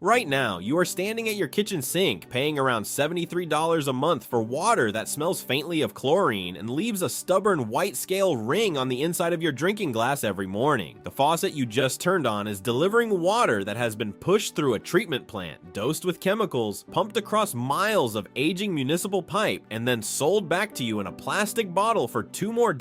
Right now, you are standing at your kitchen sink, paying around $73 a month for water that smells faintly of chlorine and leaves a stubborn white scale ring on the inside of your drinking glass every morning. The faucet you just turned on is delivering water that has been pushed through a treatment plant, dosed with chemicals, pumped across miles of aging municipal pipe, and then sold back to you in a plastic bottle for $2 more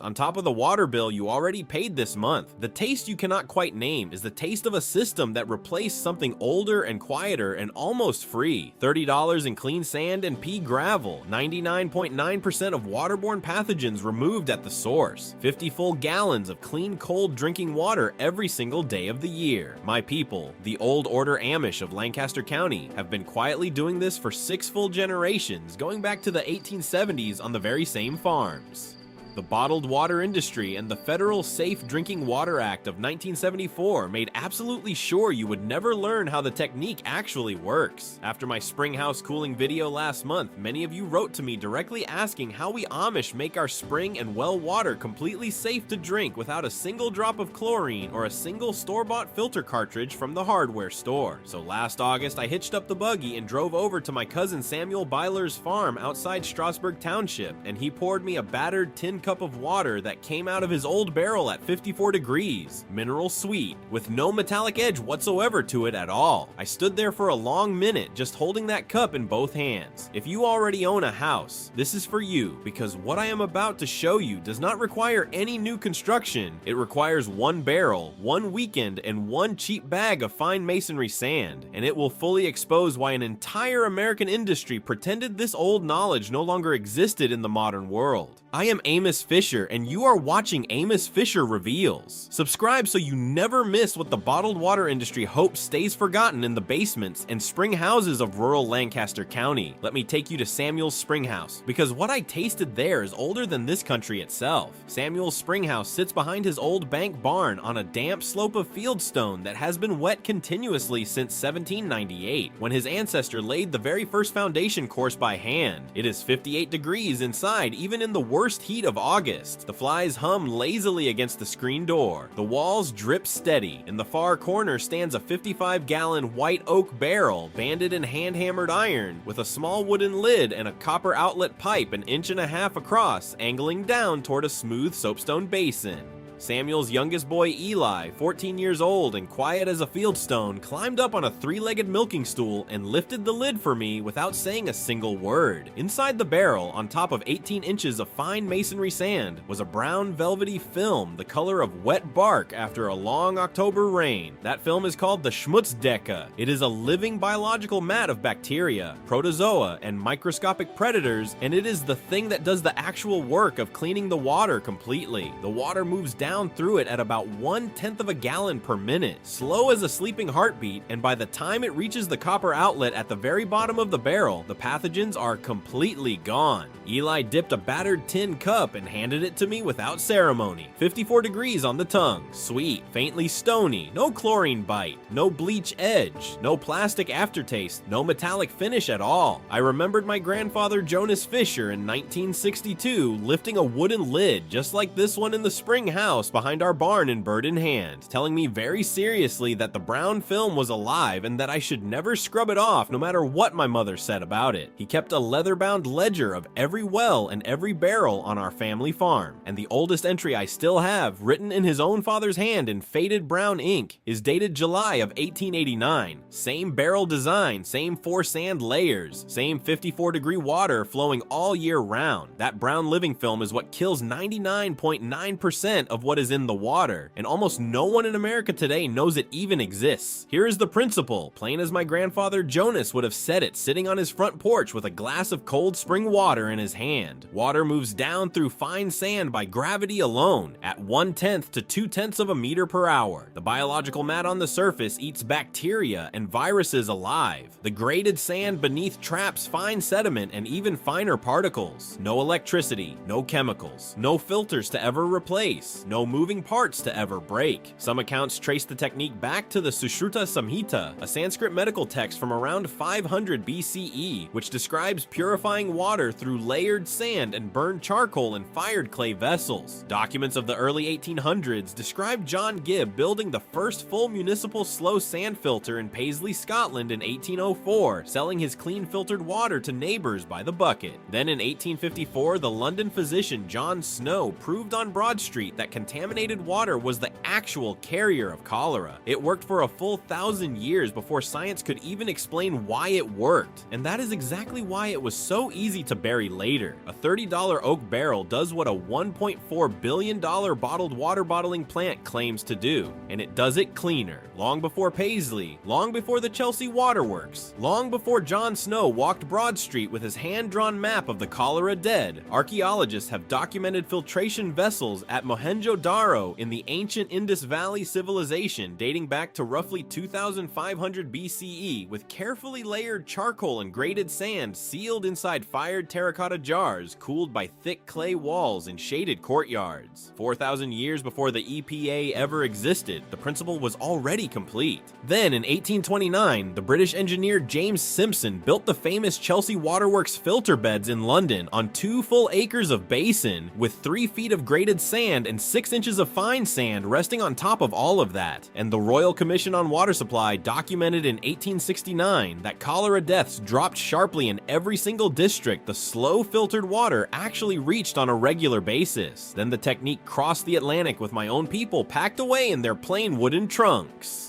on top of the water bill you already paid this month. The taste you cannot quite name is the taste of a system that replaced something older and quieter and almost free. $30 in clean sand and pea gravel, 99.9% of waterborne pathogens removed at the source, 50 full gallons of clean cold drinking water every single day of the year. My people, the old order Amish of Lancaster County, have been quietly doing this for 6 full generations, going back to the 1870s on the very same farms. The bottled water industry and the Federal Safe Drinking Water Act of 1974 made absolutely sure you would never learn how the technique actually works. After my spring house cooling video last month, many of you wrote to me directly asking how we Amish make our spring and well water completely safe to drink without a single drop of chlorine or a single store-bought filter cartridge from the hardware store. So last August, I hitched up the buggy and drove over to my cousin Samuel Byler's farm outside Strasburg Township, and he poured me a battered tin cup of water that came out of his old barrel at 54 degrees, mineral sweet, with no metallic edge whatsoever to it at all. I stood there for a long minute just holding that cup in both hands. If you already own a house, this is for you, because what I am about to show you does not require any new construction. It requires 1 barrel, 1 weekend, and 1 cheap bag of fine masonry sand, and it will fully expose why an entire American industry pretended this old knowledge no longer existed in the modern world. I am Amos Fisher, and you are watching Amos Fisher Reveals. Subscribe so you never miss what the bottled water industry hopes stays forgotten in the basements and spring houses of rural Lancaster County. Let me take you to Samuel's Spring House, because what I tasted there is older than this country itself. Samuel's Spring House sits behind his old bank barn on a damp slope of fieldstone that has been wet continuously since 1798, when his ancestor laid the very first foundation course by hand. It is 58 degrees inside, even in the worst heat of August. The flies hum lazily against the screen door. The walls drip steady. In the far corner stands a 55-gallon white oak barrel, banded in hand-hammered iron, with a small wooden lid and a copper outlet pipe 1.5 inches across, angling down toward a smooth soapstone basin. Samuel's youngest boy, Eli, 14 years old and quiet as a fieldstone, climbed up on a 3-legged milking stool and lifted the lid for me without saying a single word. Inside the barrel, on top of 18 inches of fine masonry sand, was a brown velvety film the color of wet bark after a long October rain. That film is called the Schmutzdecke. It is a living biological mat of bacteria, protozoa, and microscopic predators, and it is the thing that does the actual work of cleaning the water completely. The water moves down through it at about 1/10 of a gallon per minute, slow as a sleeping heartbeat, and by the time it reaches the copper outlet at the very bottom of the barrel, the pathogens are completely gone. Eli dipped a battered tin cup and handed it to me without ceremony. 54 degrees on the tongue, sweet, faintly stony, no chlorine bite, no bleach edge, no plastic aftertaste, no metallic finish at all. I remembered my grandfather Jonas Fisher in 1962 lifting a wooden lid just like this one in the spring house behind our barn in bird in hand, telling me very seriously that the brown film was alive and that I should never scrub it off no matter what my mother said about it. He kept a leather-bound ledger of every well and every barrel on our family farm, and the oldest entry I still have, written in his own father's hand in faded brown ink, is dated July of 1889. Same barrel design, same 4 sand layers, same 54-degree water flowing all year round. That brown living film is what kills 99.9% of what is in the water, and almost no one in America today knows it even exists. Here is the principle, plain as my grandfather Jonas would have said it sitting on his front porch with a glass of cold spring water in his hand. Water moves down through fine sand by gravity alone, at 1/10 to 2/10 of a meter per hour. The biological mat on the surface eats bacteria and viruses alive. The graded sand beneath traps fine sediment and even finer particles. No electricity, no chemicals, no filters to ever replace, no no moving parts to ever break. Some accounts trace the technique back to the Sushruta Samhita, a Sanskrit medical text from around 500 BCE, which describes purifying water through layered sand and burned charcoal in fired clay vessels. Documents of the early 1800s describe John Gibb building the first full municipal slow sand filter in Paisley, Scotland in 1804, selling his clean filtered water to neighbors by the bucket. Then in 1854, the London physician John Snow proved on Broad Street that contaminated water was the actual carrier of cholera. It worked for a full 1,000 years before science could even explain why it worked, and that is exactly why it was so easy to bury later. A $30 oak barrel does what a $1.4 billion bottled water bottling plant claims to do, and it does it cleaner. Long before Paisley, long before the Chelsea Waterworks, long before John Snow walked Broad Street with his hand-drawn map of the cholera dead, archaeologists have documented filtration vessels at Mohenjo-Daro in the ancient Indus Valley civilization dating back to roughly 2500 BCE, with carefully layered charcoal and grated sand sealed inside fired terracotta jars cooled by thick clay walls in shaded courtyards. 4,000 years before the EPA ever existed, the principle was already complete. Then in 1829, the British engineer James Simpson built the famous Chelsea Waterworks filter beds in London on 2 full acres of basin, with 3 feet of grated sand and 6 inches of fine sand resting on top of all of that. And the Royal Commission on Water Supply documented in 1869 that cholera deaths dropped sharply in every single district the slow filtered water actually reached on a regular basis. Then the technique crossed the Atlantic with my own people packed away in their plain wooden trunks.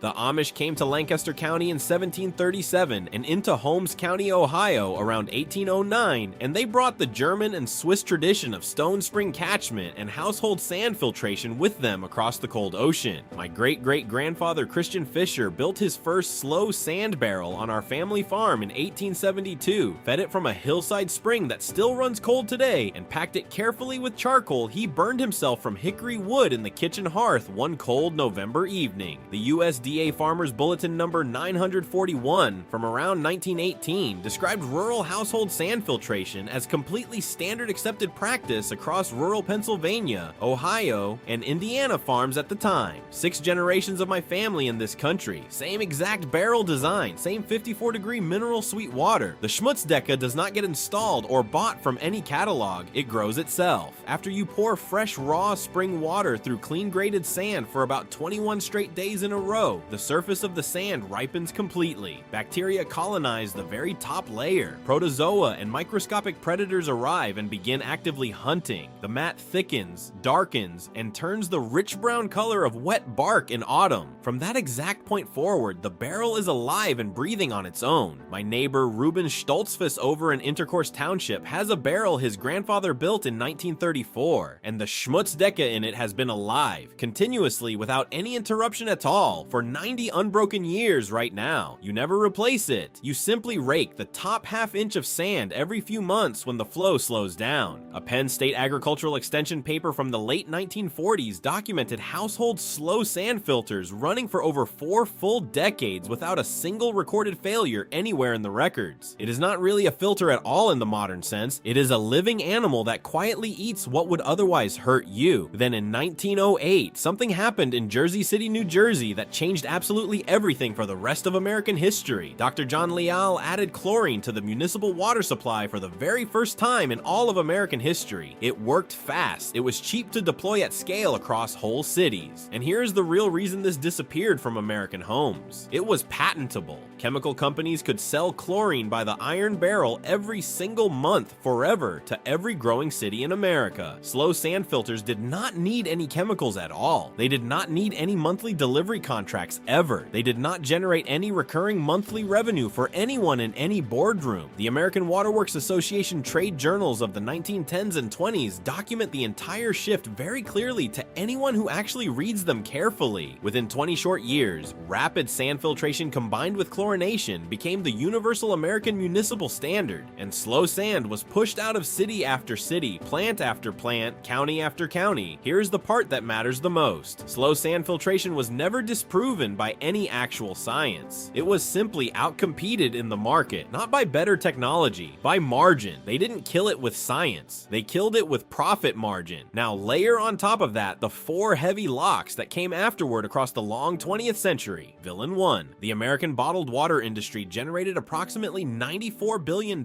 The Amish came to Lancaster County in 1737 and into Holmes County, Ohio around 1809, and they brought the German and Swiss tradition of stone spring catchment and household sand filtration with them across the cold ocean. My great-great-grandfather Christian Fisher built his first slow sand barrel on our family farm in 1872, fed it from a hillside spring that still runs cold today, and packed it carefully with charcoal he burned himself from hickory wood in the kitchen hearth one cold November evening. The USDA Farmers Bulletin number 941 from around 1918 described rural household sand filtration as completely standard accepted practice across rural Pennsylvania, Ohio, and Indiana farms at the time. 6 generations of my family in this country, same exact barrel design, same 54-degree mineral sweet water. The Schmutzdecke does not get installed or bought from any catalog, it grows itself. After you pour fresh raw spring water through clean grated sand for about 21 straight days in a row, the surface of the sand ripens completely. Bacteria colonize the very top layer. Protozoa and microscopic predators arrive and begin actively hunting. The mat thickens, darkens, and turns the rich brown color of wet bark in autumn. From that exact point forward, the barrel is alive and breathing on its own. My neighbor Ruben Stoltzfus over in Intercourse Township has a barrel his grandfather built in 1934, and the Schmutzdecke in it has been alive, continuously without any interruption at all, for 90 unbroken years right now. You never replace it. You simply rake the top half-inch of sand every few months when the flow slows down. A Penn State Agricultural Extension paper from the late 1940s documented household slow sand filters running for over 4 full decades without a single recorded failure anywhere in the records. It is not really a filter at all in the modern sense. It is a living animal that quietly eats what would otherwise hurt you. Then in 1908, something happened in Jersey City, New Jersey that changed absolutely everything for the rest of American history. Dr. John Leal added chlorine to the municipal water supply for the very first time in all of American history. It worked fast. It was cheap to deploy at scale across whole cities. And here's the real reason this disappeared from American homes. It was patentable. Chemical companies could sell chlorine by the iron barrel every single month forever to every growing city in America. Slow sand filters did not need any chemicals at all. They did not need any monthly delivery contracts ever. They did not generate any recurring monthly revenue for anyone in any boardroom. The American Waterworks Association trade journals of the 1910s and 20s document the entire shift very clearly to anyone who actually reads them carefully. Within 20 short years, rapid sand filtration combined with chlorination became the universal American municipal standard, and slow sand was pushed out of city after city, plant after plant, county after county. Here's the part that matters the most. Slow sand filtration was never disproven proven by any actual science. It was simply outcompeted in the market, not by better technology, by margin. They didn't kill it with science, they killed it with profit margin. Now layer on top of that the 4 heavy locks that came afterward across the long 20th century. Villain 1. The American bottled water industry generated approximately $94 billion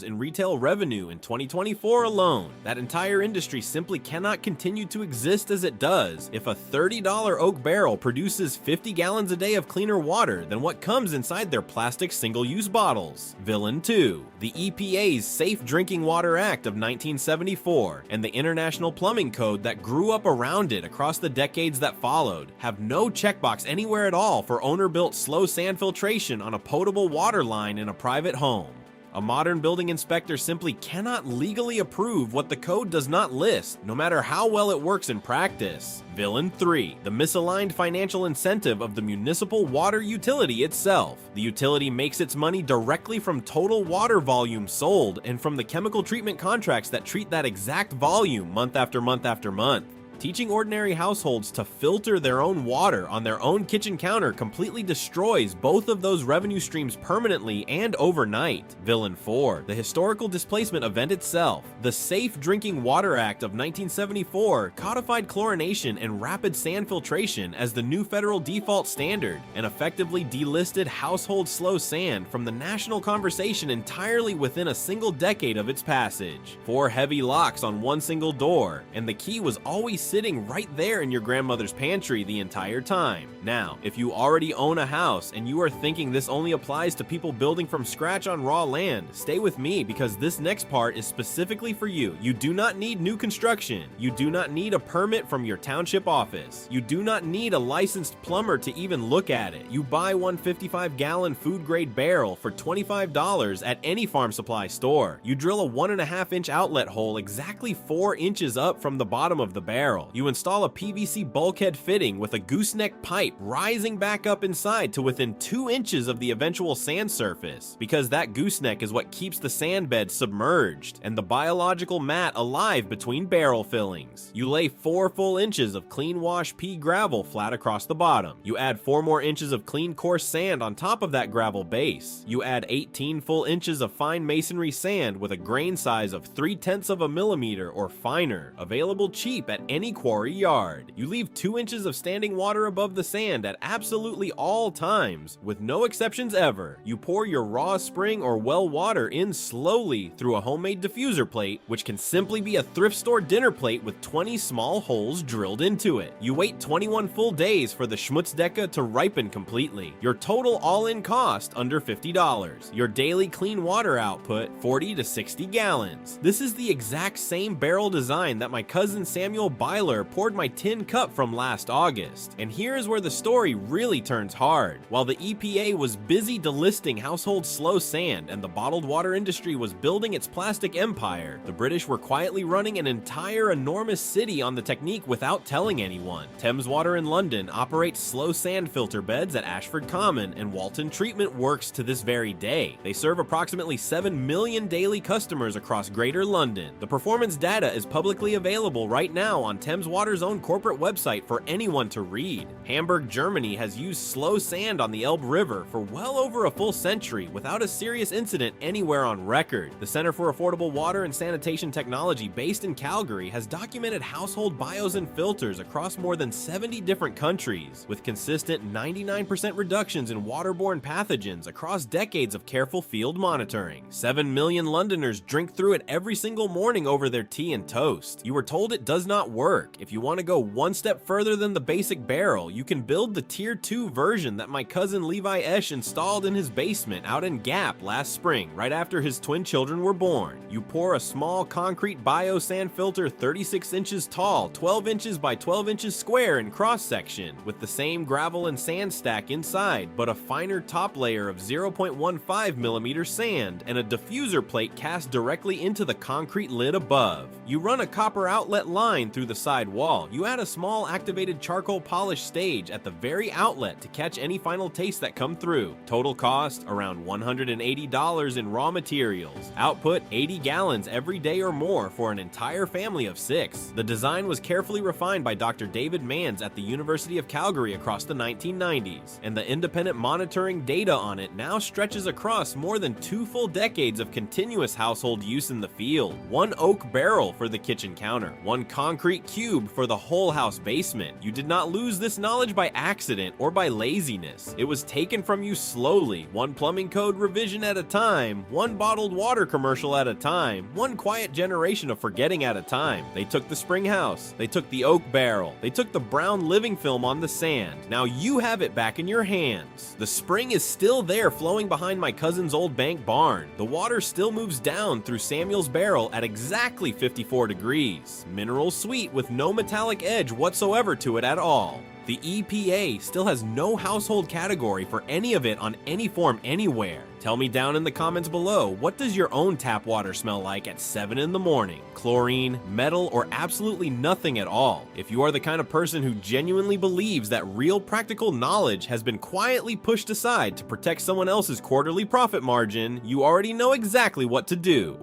in retail revenue in 2024 alone. That entire industry simply cannot continue to exist as it does if a $30 oak barrel produces 50 gallons a day of cleaner water than what comes inside their plastic single-use bottles. Villain 2. The EPA's Safe Drinking Water Act of 1974 and the International Plumbing Code that grew up around it across the decades that followed have no checkbox anywhere at all for owner-built slow sand filtration on a potable water line in a private home. A modern building inspector simply cannot legally approve what the code does not list, no matter how well it works in practice. Villain 3. The misaligned financial incentive of the municipal water utility itself. The utility makes its money directly from total water volume sold and from the chemical treatment contracts that treat that exact volume month after month after month. Teaching ordinary households to filter their own water on their own kitchen counter completely destroys both of those revenue streams permanently and overnight. Villain 4. The historical displacement event itself. The Safe Drinking Water Act of 1974 codified chlorination and rapid sand filtration as the new federal default standard and effectively delisted household slow sand from the national conversation entirely within a single decade of its passage. 4 heavy locks on one single door, and the key was always sitting right there in your grandmother's pantry the entire time. Now, if you already own a house and you are thinking this only applies to people building from scratch on raw land, stay with me because this next part is specifically for you. You do not need new construction. You do not need a permit from your township office. You do not need a licensed plumber to even look at it. You buy one 55-gallon food-grade barrel for $25 at any farm supply store. You drill a 1.5-inch outlet hole exactly 4 inches up from the bottom of the barrel. You install a PVC bulkhead fitting with a gooseneck pipe rising back up inside to within 2 inches of the eventual sand surface, because that gooseneck is what keeps the sand bed submerged and the biological mat alive between barrel fillings. You lay 4 full inches of clean wash pea gravel flat across the bottom. You add 4 more inches of clean coarse sand on top of that gravel base. You add 18 full inches of fine masonry sand with a grain size of 0.3 of a millimeter or finer, available cheap at any quarry yard. You leave 2 inches of standing water above the sand at absolutely all times, with no exceptions ever. You pour your raw spring or well water in slowly through a homemade diffuser plate, which can simply be a thrift store dinner plate with 20 small holes drilled into it. You wait 21 full days for the Schmutzdecke to ripen completely. Your total all-in cost under $50. Your daily clean water output 40 to 60 gallons. This is the exact same barrel design that my cousin Samuel Byler poured my tin cup from last August. And here's where the story really turns hard. While the EPA was busy delisting household slow sand and the bottled water industry was building its plastic empire, the British were quietly running an entire enormous city on the technique without telling anyone. Thames Water in London operates slow sand filter beds at Ashford Common, and Walton Treatment works to this very day. They serve approximately 7 million daily customers across Greater London. The performance data is publicly available right now on Thames Water's own corporate website for anyone to read. Hamburg, Germany has used slow sand on the Elbe River for well over a full century without a serious incident anywhere on record. The Center for Affordable Water and Sanitation Technology, based in Calgary, has documented household bios and filters across more than 70 different countries, with consistent 99% reductions in waterborne pathogens across decades of careful field monitoring. 7 million Londoners drink through it every single morning over their tea and toast. You were told it does not work. If you want to go one step further than the basic barrel, you can build the Tier 2 version that my cousin Levi Esch installed in his basement out in Gap last spring, right after his twin children were born. You pour a small concrete bio sand filter 36 inches tall, 12 inches by 12 inches square in cross section, with the same gravel and sand stack inside, but a finer top layer of 0.15 millimeter sand and a diffuser plate cast directly into the concrete lid above. You run a copper outlet line through the side wall, you add a small activated charcoal polish stage at the very outlet to catch any final tastes that come through. Total cost, around $180 in raw materials. Output, 80 gallons every day or more for an entire family of 6. The design was carefully refined by Dr. David Manns at the University of Calgary across the 1990s, and the independent monitoring data on it now stretches across more than 2 full decades of continuous household use in the field. 1 oak barrel for the kitchen counter, 1 concrete cube for the whole house basement. You did not lose this knowledge by accident or by laziness. It was taken from you slowly, 1 plumbing code revision at a time, 1 bottled water commercial at a time, 1 quiet generation of forgetting at a time. They took the spring house, they took the oak barrel, they took the brown living film on the sand. Now you have it back in your hands. The spring is still there flowing behind my cousin's old bank barn. The water still moves down through Samuel's barrel at exactly 54 degrees. Mineral sweet with no metallic edge whatsoever to it at all. The EPA still has no household category for any of it on any form anywhere. Tell me down in the comments below, what does your own tap water smell like at 7 in the morning? Chlorine, metal, or absolutely nothing at all? If you are the kind of person who genuinely believes that real practical knowledge has been quietly pushed aside to protect someone else's quarterly profit margin, you already know exactly what to do.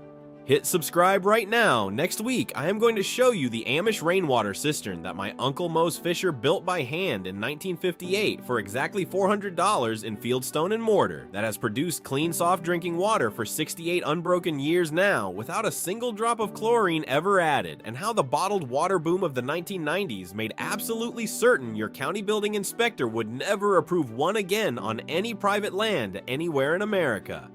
Hit subscribe right now. Next week, I am going to show you the Amish rainwater cistern that my Uncle Mose Fisher built by hand in 1958 for exactly $400 in fieldstone and mortar that has produced clean, soft drinking water for 68 unbroken years now without a single drop of chlorine ever added, and how the bottled water boom of the 1990s made absolutely certain your county building inspector would never approve one again on any private land anywhere in America.